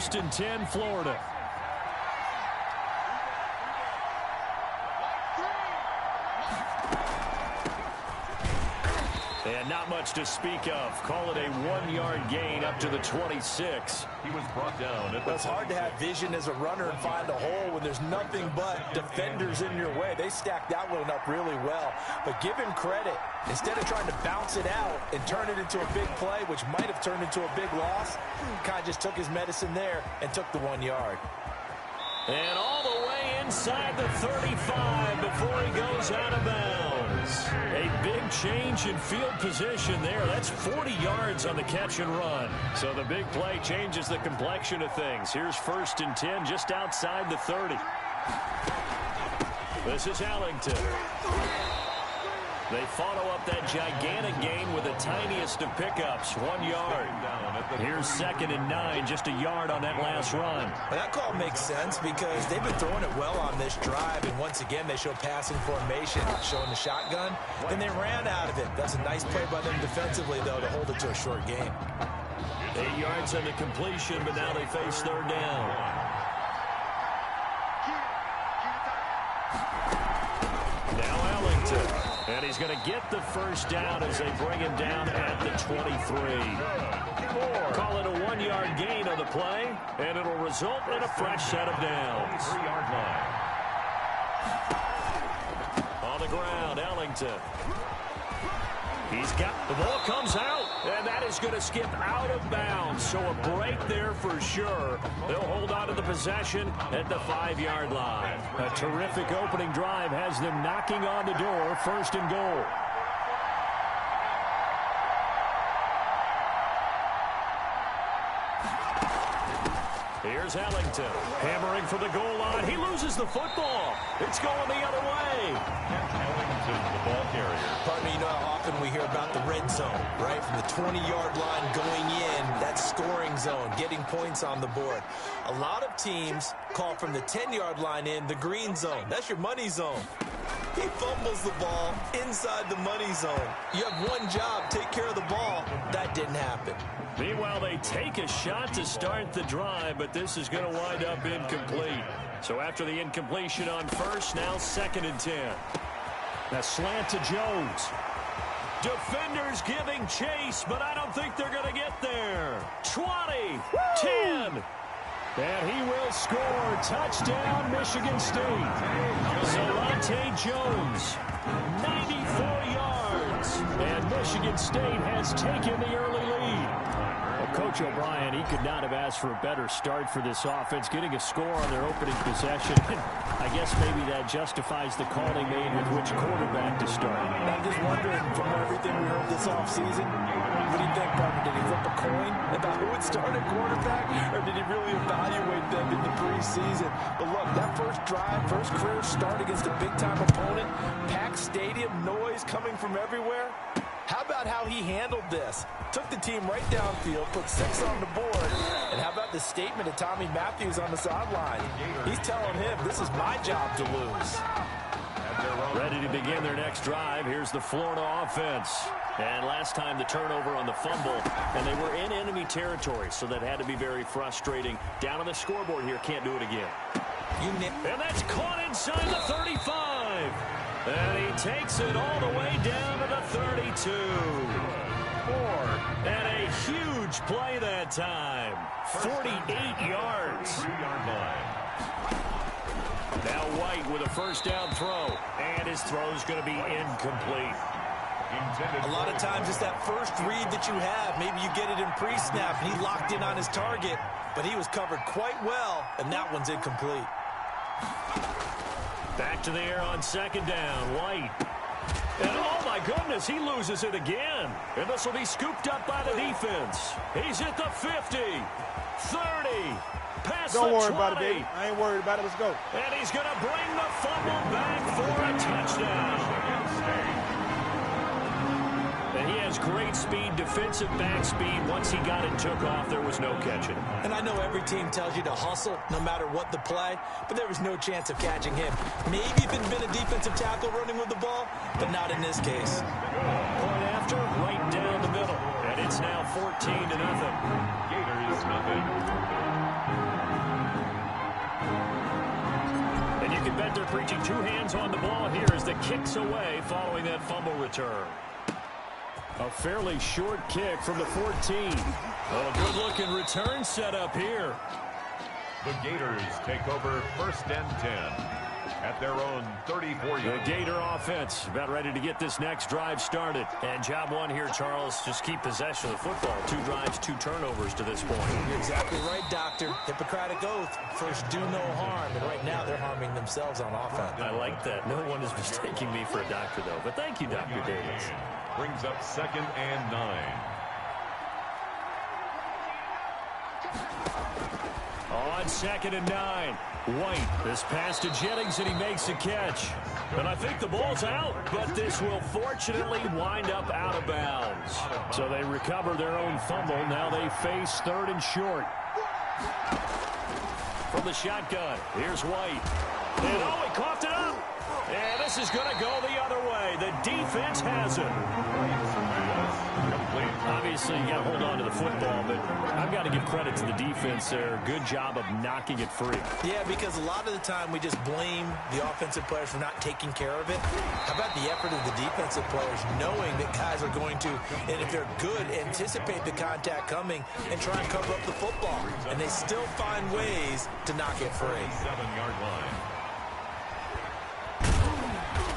first and 10, Florida. And not much to speak of. Call it a 1-yard gain up to the 26. He was brought down. It's hard to have vision as a runner and find a hole when there's nothing but defenders in your way. They stacked that one up really well. But give him credit. Instead of trying to bounce it out and turn it into a big play, which might have turned into a big loss, kind of just took his medicine there and took the 1 yard. And all the way inside the 35 before he goes out of bounds. A big change in field position there. That's 40 yards on the catch and run. So the big play changes the complexion of things. Here's first and 10 just outside the 30. This is Ellington. They follow up that gigantic gain with the tiniest of pickups, 1 yard. Here's second and 9, just a yard on that last run. Well, that call makes sense because they've been throwing it well on this drive, and once again they show passing formation, showing the shotgun, and they ran out of it. That's a nice play by them defensively, though, to hold it to a short gain. 8 yards on the completion, but now they face third down. Now Ellington. And he's going to get the first down as they bring him down at the 23. Call it a 1-yard gain on the play, and it'll result in a fresh set of downs. 3-yard line. On the ground, Ellington. He's got the ball, comes out, and that is going to skip out of bounds. So a break there for sure. They'll hold on to the possession at the 5-yard line. A terrific opening drive has them knocking on the door, first and goal. Here's Ellington, hammering for the goal line. He loses the football. It's going the other way. Ellington, the ball carrier. Pardon me, you know how often we hear about the red zone, right? From the 20-yard line going in, that scoring zone, getting points on the board. A lot of teams call from the 10-yard line in the green zone. That's your money zone. He fumbles the ball inside the money zone. You have one job, take care of the ball. That didn't happen. Meanwhile, they take a shot to start the drive, but this is going to wind up incomplete. So after the incompletion on first, now second and 10. A slant to Jones. Defenders giving chase, but I don't think they're going to get there. 20, 10. And he will score. Touchdown, Michigan State. Zelante Jones, 94 yards. And Michigan State has taken the early lead. Well, Coach O'Brien, he could not have asked for a better start for this offense, getting a score on their opening possession. I guess maybe that justifies the call they made with which quarterback to start. I'm just wondering, from everything we heard this offseason, what do you think, Barbara? Did he flip a coin about who would start at quarterback, or did he really evaluate them in the preseason? But look, that first drive, first career start against a big-time opponent, packed stadium, noise coming from everywhere. How about how he handled this? Took the team right downfield, put 6 on the board, and how about the statement of Tommy Matthews on the sideline? He's telling him, this is my job to lose. Ready to begin their next drive. Here's the Florida offense. And last time the turnover on the fumble, and they were in enemy territory, so that had to be very frustrating. Down on the scoreboard here, can't do it again. And that's caught inside the 35. And he takes it all the way down to the 32. And a huge play that time. 48 yards. 3-yard line. Now White with a first down throw. And his throw is going to be incomplete. A lot of times it's that first read that you have. Maybe you get it in pre-snap, and he locked in on his target. But he was covered quite well, and that one's incomplete. Back to the air on second down. White. And oh my goodness, he loses it again. And this will be scooped up by the defense. He's at the 50, 30, past Don't the 20. worry about it, baby. I ain't worried about it. Let's go. And he's going to bring the fumble back for a touchdown. And he has great speed, defensive back speed. Once he got it, took off, there was no catching. And I know every team tells you to hustle no matter what the play, but there was no chance of catching him. Maybe if it had been a defensive tackle running with the ball, but not in this case. Point after, right down the middle. And it's now 14-0. Gators nothing. But they're preaching two hands on the ball here as the kick's away following that fumble return. A fairly short kick from the 14. Oh, good-looking return set up here. The Gators take over 1st and 10 at their own 34-yard. The Gator offense about ready to get this next drive started. And job one here, Charles, just keep possession of the football. 2 drives, 2 turnovers to this point. You're exactly right, Doctor. Hippocratic oath. First, do no harm. And right now, they're harming themselves on offense. I like that. No one is mistaking me for a doctor, though. But thank you, Dr. Davis. Brings up 2nd and 9. On 2nd and 9. White, this pass to Jennings, and he makes a catch. And I think the ball's out, but this will fortunately wind up out of bounds. So they recover their own fumble. Now they face 3rd and short. From the shotgun, here's White. And oh, he coughed it up. And this is going to go the other way. The defense has it. Obviously, you got to hold on to the football, but I've got to give credit to the defense there. Good job of knocking it free. Yeah, because a lot of the time we just blame the offensive players for not taking care of it. How about the effort of the defensive players knowing that guys are going to, and if they're good, anticipate the contact coming and try and cover up the football. And they still find ways to knock it free. 7-yard line.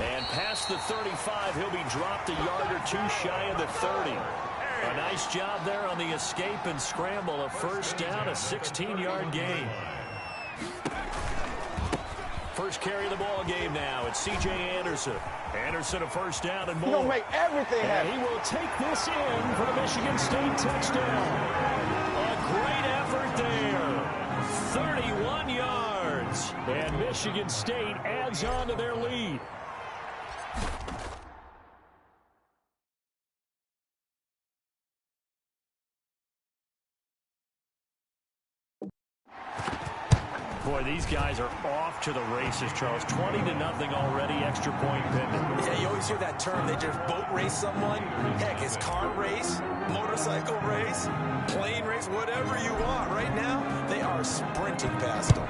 And past the 35, he'll be dropped a yard or 2 shy of the 30. A nice job there on the escape and scramble. A 1st down, a 16-yard gain. First carry of the ball game now. It's C.J. Anderson. Anderson a 1st down and more. He's going to make everything happen. And he will take this in for the Michigan State touchdown. A great effort there. 31 yards. And Michigan State adds on to their lead. Boy, these guys are off to the races, Charles. 20-0 already, extra point pending. Yeah, you always hear that term. They just boat race someone. Heck, it's car race, motorcycle race, plane race, whatever you want. Right now, they are sprinting past them.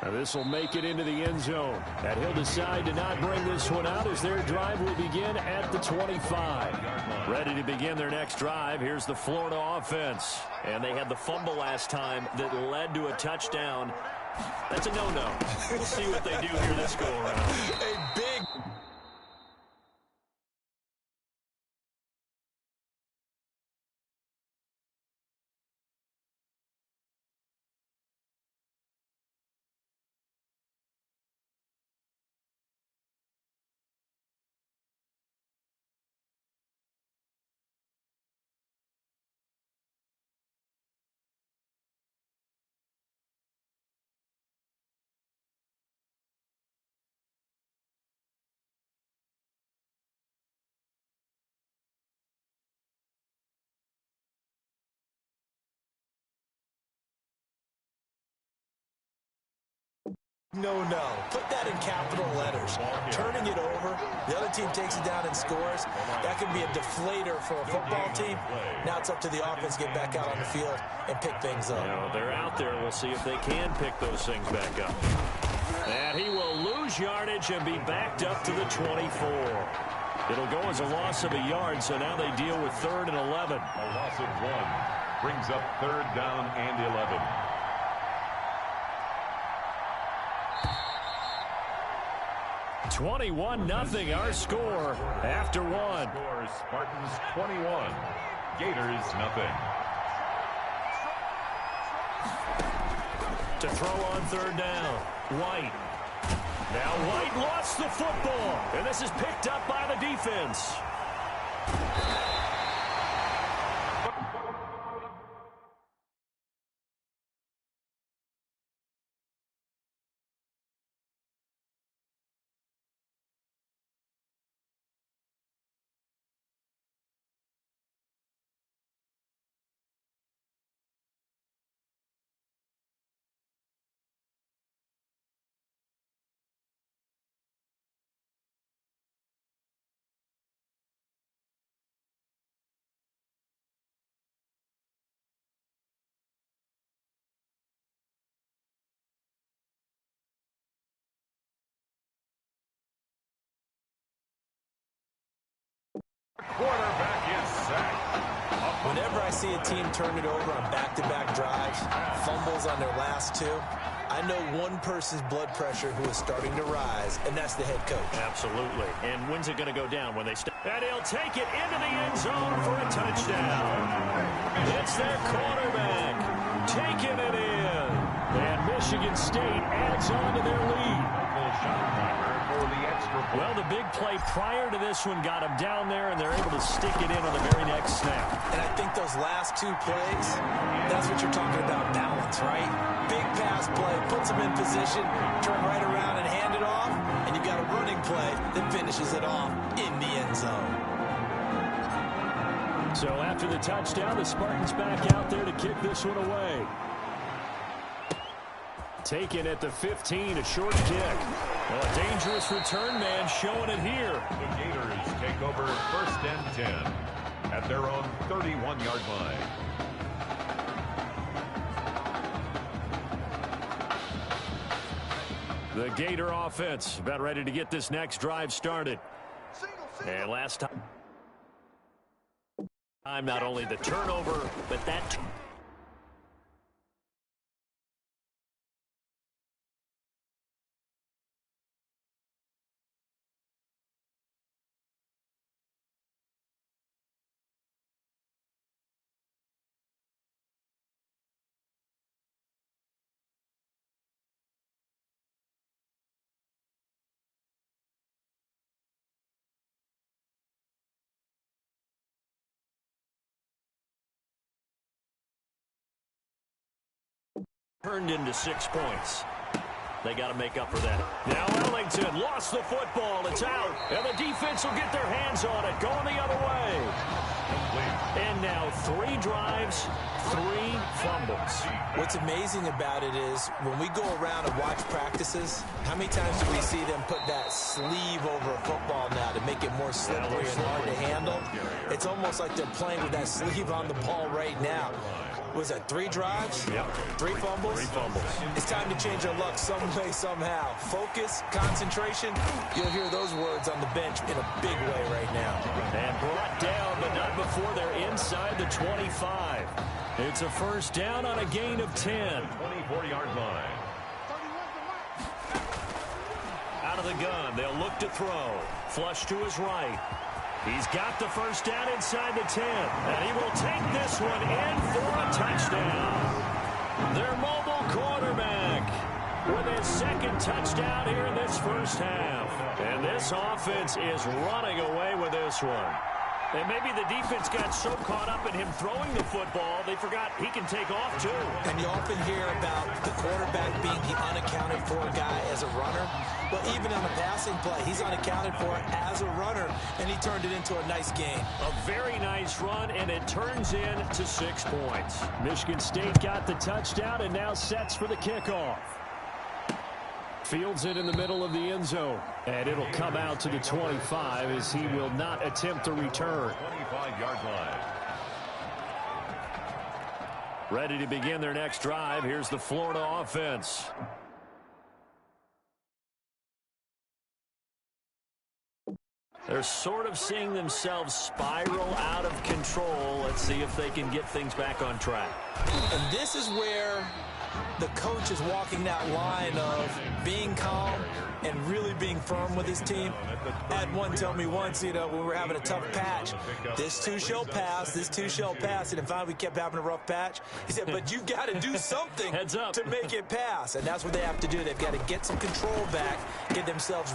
Now this will make it into the end zone. And he'll decide to not bring this one out as their drive will begin at the 25. Ready to begin their next drive. Here's the Florida offense. And they had the fumble last time that led to a touchdown. That's a no-no. We'll see what they do here this go-around. A big... No. Put that in capital letters. Turning it over, the other team takes it down and scores. That can be a deflator for a football team. Now it's up to the offense to get back out on the field and pick things up. They're out there. We'll see if they can pick those things back up. And he will lose yardage and be backed up to the 24. It'll go as a loss of a yard, so now they deal with 3rd and 11. A loss of 1 brings up 3rd down and 11. 21-0 our score after 1. Score Spartans 21, Gators nothing. To throw on 3rd down, White. Now White lost the football, and this is picked up by the defense. Quarterback is sacked. Whenever I see a team turn it over on back-to-back drives, fumbles on their last two, I know one person's blood pressure who is starting to rise, and that's the head coach. Absolutely. And when's it going to go down? When they start? And he'll take it into the end zone for a touchdown. It's their quarterback taking it in. And Michigan State adds on to their lead. Well, the big play prior to this one got him down there, and they're able to stick it in on the very next snap. And I think those last two plays, that's what you're talking about, balance, right? Big pass play, puts them in position, turn right around and hand it off, and you've got a running play that finishes it off in the end zone. So after the touchdown, the Spartans back out there to kick this one away. Taken at the 15, a short kick. Well, a dangerous return man showing it here. The Gators take over 1st and 10 at their own 31-yard line. The Gator offense about ready to get this next drive started. And last time, not only the turnover, but that... turned into 6 points. They got to make up for that. Now Ellington lost the football. It's out. And the defense will get their hands on it. Going the other way. And now 3 drives, 3 fumbles. What's amazing about it is when we go around and watch practices, how many times do we see them put that sleeve over a football now to make it more slippery and hard to handle? It's almost like they're playing with that sleeve on the ball right now. Was that 3 drives? Yep. 3 fumbles? 3 fumbles. It's time to change our luck some way, somehow. Focus, concentration. You'll hear those words on the bench in a big way right now. And brought down, but not before they're inside the 25. It's a first down on a gain of 10. 24-yard line. Out of the gun, they'll look to throw. Flush to his right. He's got the first down inside the 10. And he will take this one in for a touchdown. Their mobile quarterback with his 2nd touchdown here in this first half. And this offense is running away with this one. And maybe the defense got so caught up in him throwing the football, they forgot he can take off too. And you often hear about the quarterback being the unaccounted for guy as a runner. But even on a passing play, he's unaccounted for as a runner, and he turned it into a nice game. A very nice run, and it turns into 6 points. Michigan State got the touchdown and now sets for the kickoff. Fields it in the middle of the end zone. And it'll come out to the 25 as he will not attempt to return. 25-yard line. Ready to begin their next drive. Here's the Florida offense. They're sort of seeing themselves spiral out of control. Let's see if they can get things back on track. And this is where the coach is walking that line of being calm and really being firm with his team. I had one tell me once, when we were having a tough patch, this too shall pass, this too shall pass. And finally we kept having a rough patch. He said, but you've got to do something Heads up. to make it pass. And that's what they have to do. They've got to get some control back, get themselves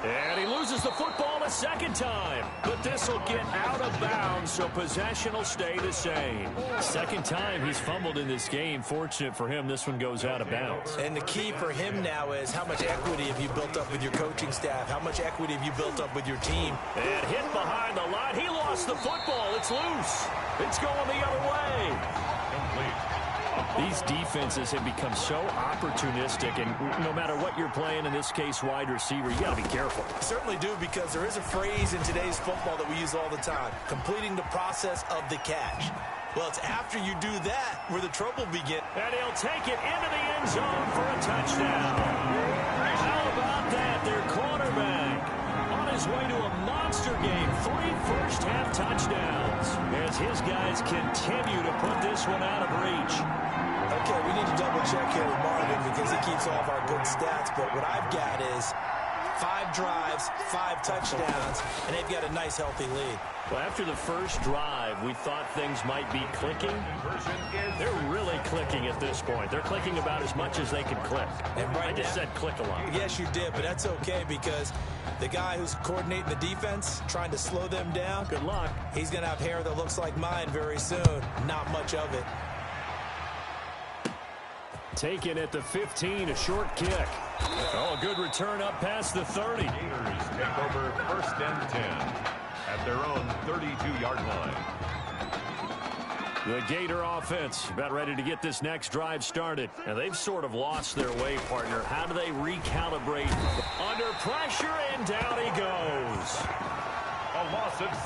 And he loses the football a 2nd time. But this will get out of bounds, so possession will stay the same. 2nd time he's fumbled in this game. Fortunate for him, this one goes out of bounds. And the key for him now is how much equity have you built up with your coaching staff? How much equity have you built up with your team? And hit behind the line. He lost the football. It's loose. It's going the other way. These defenses have become so opportunistic, and no matter what you're playing, in this case wide receiver, you got to be careful. Certainly do, because there is a phrase in today's football that we use all the time, completing the process of the catch. Well, it's after you do that where the trouble begins. And he'll take it into the end zone for a touchdown. How about that? Their quarterback on his his way to a monster game. 3 first-half touchdowns as his guys continue to put this one out of reach. Okay, we need to double-check here with Marvin because he keeps all of our good stats, but what I've got is 5 drives, 5 touchdowns, and they've got a nice, healthy lead. Well, after the first drive, we thought things might be clicking. They're really clicking at this point. They're clicking about as much as they can click. And right I just said click a lot. Yes, you did, but that's okay because the guy who's coordinating the defense, trying to slow them down, Good luck. he's going to have hair that looks like mine very soon. Not much of it. Taken at the 15, a short kick. Oh, a good return up past the 30. Gators take over 1st and 10 at their own 32-yard line. The Gator offense about ready to get this next drive started. Now, they've sort of lost their way, partner. How do they recalibrate? Under pressure, and down he goes.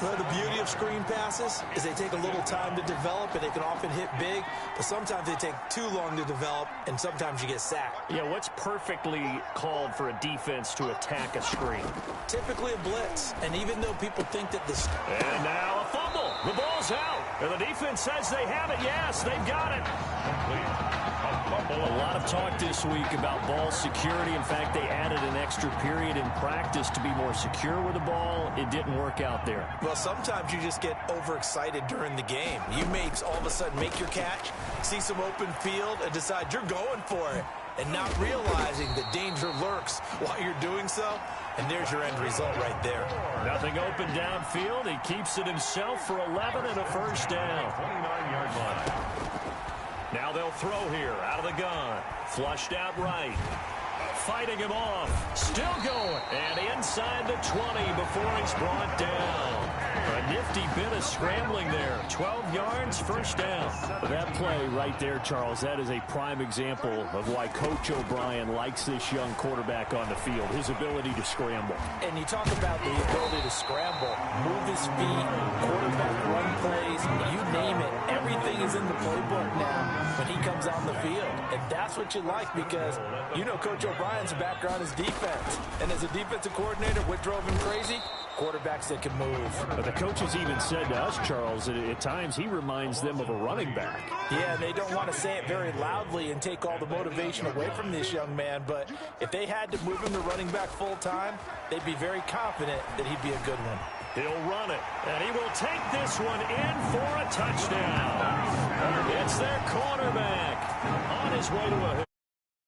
Well, the beauty of screen passes is they take a little time to develop, and they can often hit big, but sometimes they take too long to develop, and sometimes you get sacked. Yeah, what's perfectly called for a defense to attack a screen? Typically a blitz, and even though people think that this... And now a fumble. The ball's out. And the defense says they have it. Yes, they've got it. A lot of talk this week about ball security. In fact, they added an extra period in practice to be more secure with the ball. It didn't work out there. Well, sometimes you just get overexcited during the game. You may all of a sudden make your catch, see some open field, and decide you're going for it, and not realizing that danger lurks while you're doing so. And there's your end result right there. Nothing open downfield. He keeps it himself for 11 and a first down. 29-yard line. Now they'll throw here out of the gun. Flushed out right. Fighting him off. Still going. And inside the 20 before he's brought down. A nifty bit of scrambling there. 12 yards, first down. That play right there, Charles, that is a prime example of why Coach O'Brien likes this young quarterback on the field, his ability to scramble. And you talk about the ability to scramble, move his feet, quarterback run plays, you name it. Everything is in the playbook now when he comes on the field. And that's what you like because you know Coach O'Brien's background is defense. And as a defensive coordinator, what drove him crazy? Quarterbacks that can move. But the coaches even said to us, Charles, that at times he reminds them of a running back. Yeah, they don't want to say it very loudly and take all the motivation away from this young man, but if they had to move him to running back full time, they'd be very confident that he'd be a good one. He'll run it, and he will take this one in for a touchdown. It's their cornerback on his way to a